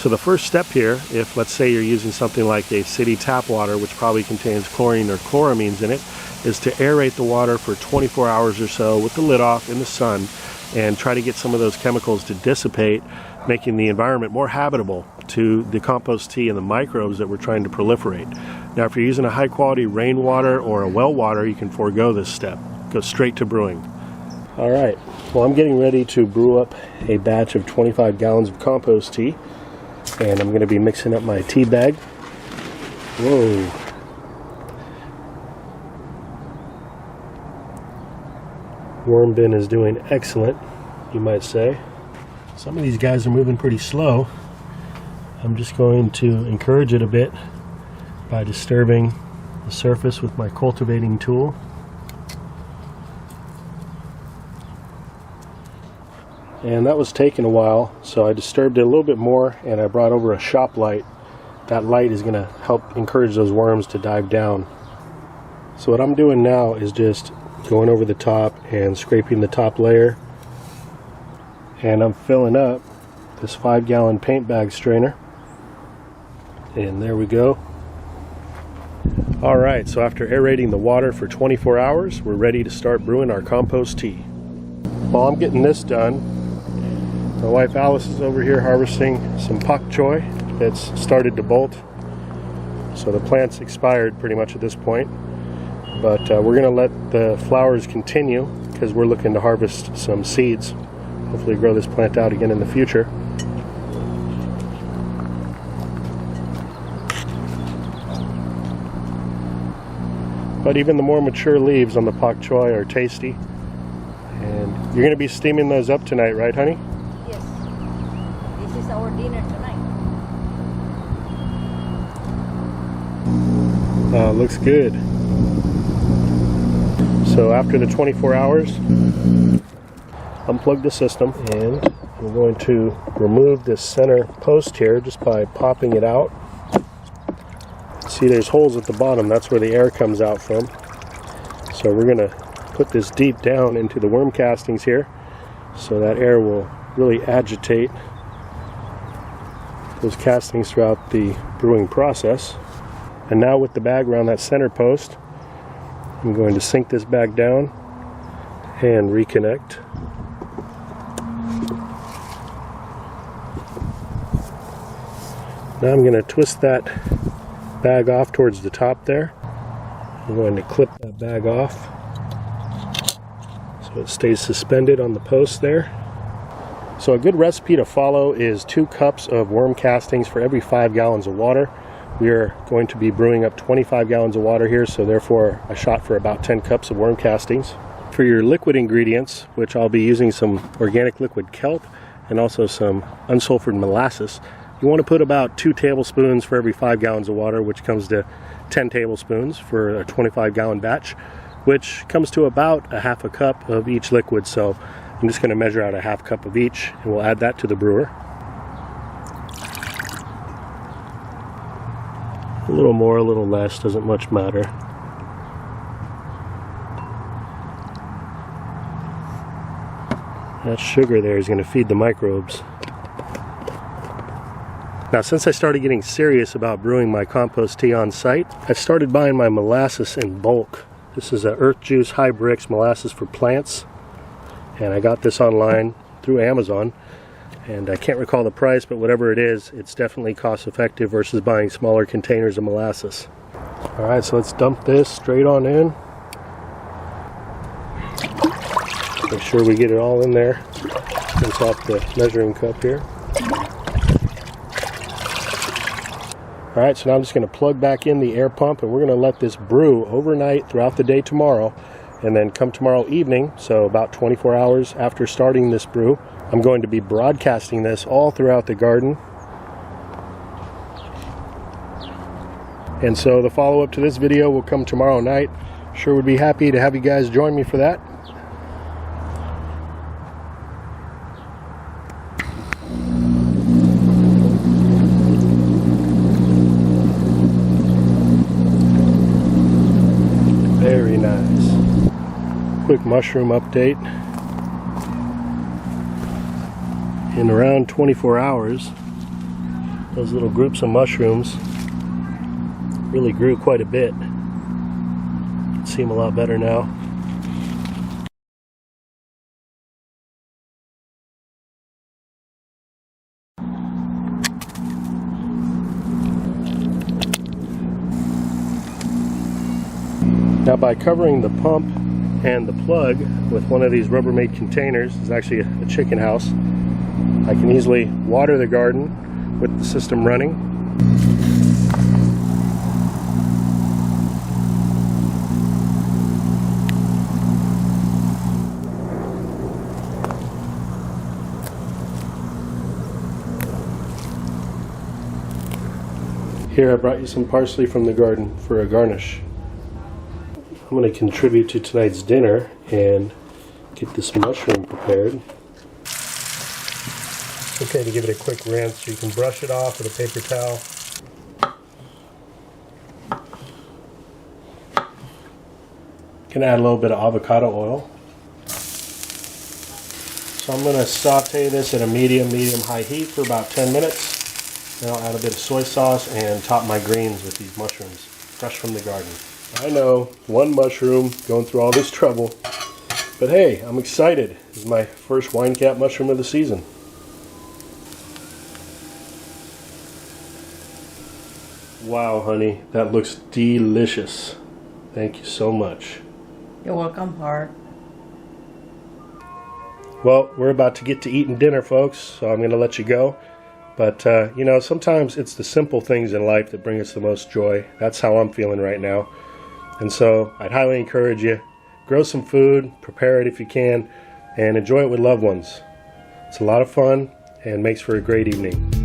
So the first step here, if let's say you're using something like a city tap water, which probably contains chlorine or chloramines in it, is to aerate the water for 24 hours or so with the lid off in the sun and try to get some of those chemicals to dissipate, making the environment more habitable to the compost tea and the microbes that we're trying to proliferate. Now, if you're using a high quality rainwater or a well water, you can forego this step. Go straight to brewing. All right, well, I'm getting ready to brew up a batch of 25 gallons of compost tea, and I'm going to be mixing up my tea bag. Whoa. Worm bin is doing excellent, you might say. Some of these guys are moving pretty slow. I'm just going to encourage it a bit by disturbing the surface with my cultivating tool. And that was taking a while, so I disturbed it a little bit more and I brought over a shop light. That light is going to help encourage those worms to dive down. So what I'm doing now is just going over the top and scraping the top layer, and I'm filling up this 5-gallon paint bag strainer, and there we go. Alright, so after aerating the water for 24 hours, we're ready to start brewing our compost tea. While I'm getting this done, my wife Alice is over here harvesting some pak choi that's started to bolt. So the plant's expired pretty much at this point. But we're going to let the flowers continue because we're looking to harvest some seeds. Hopefully grow this plant out again in the future. But even the more mature leaves on the pak choi are tasty. And you're going to be steaming those up tonight, right, honey? Yes. This is our dinner tonight. Looks good. So after the 24 hours, unplug the system, and I'm going to remove this center post here just by popping it out. See, there's holes at the bottom. That's where the air comes out from. So we're going to put this deep down into the worm castings here so that air will really agitate those castings throughout the brewing process. And now with the bag around that center post, I'm going to sink this back down and reconnect. Now I'm going to twist that bag off towards the top there. I'm going to clip that bag off so it stays suspended on the post there. So a good recipe to follow is 2 cups of worm castings for every 5 gallons of water. We are going to be brewing up 25 gallons of water here, so therefore I shot for about 10 cups of worm castings. For your liquid ingredients, which I'll be using some organic liquid kelp and also some unsulfured molasses, you want to put about 2 tablespoons for every 5 gallons of water, which comes to 10 tablespoons for a 25-gallon batch, which comes to about a half a cup of each liquid. So I'm just going to measure out a half cup of each, and we'll add that to the brewer. A little more, a little less, doesn't much matter. That sugar there is going to feed the microbes. Now, since I started getting serious about brewing my compost tea on site, I started buying my molasses in bulk. This is a Earth Juice High Brix molasses for plants, and I got this online through Amazon. And I can't recall the price, but whatever it is, it's definitely cost effective versus buying smaller containers of molasses. Alright, so let's dump this straight on in. Make sure we get it all in there. Rinse off the measuring cup here. Alright, so now I'm just going to plug back in the air pump, and we're going to let this brew overnight throughout the day tomorrow. And then come tomorrow evening, so about 24 hours after starting this brew, I'm going to be broadcasting this all throughout the garden. And so the follow-up to this video will come tomorrow night. Sure would be happy to have you guys join me for that. Very nice. Quick mushroom update. In around 24 hours, Those little groups of mushrooms really grew quite a bit. See them a lot better now. Now, by covering the pump and the plug with one of these Rubbermaid containers, it's actually a chicken house, I can easily water the garden with the system running. Here, I brought you some parsley from the garden for a garnish. I'm going to contribute to tonight's dinner and get this mushroom prepared. It's okay to give it a quick rinse. So you can brush it off with a paper towel. Can add a little bit of avocado oil. So I'm going to saute this at a medium-high heat for about 10 minutes. Then I'll add a bit of soy sauce and top my greens with these mushrooms, fresh from the garden. I know, one mushroom, going through all this trouble, but hey, I'm excited. This is my first wine cap mushroom of the season. Wow, honey, that looks delicious. Thank you so much. You're welcome, Heart. Well, we're about to get to eating dinner, folks, so I'm going to let you go. But, you know, sometimes it's the simple things in life that bring us the most joy. That's how I'm feeling right now. And so I'd highly encourage you, grow some food, prepare it if you can, and enjoy it with loved ones. It's a lot of fun and makes for a great evening.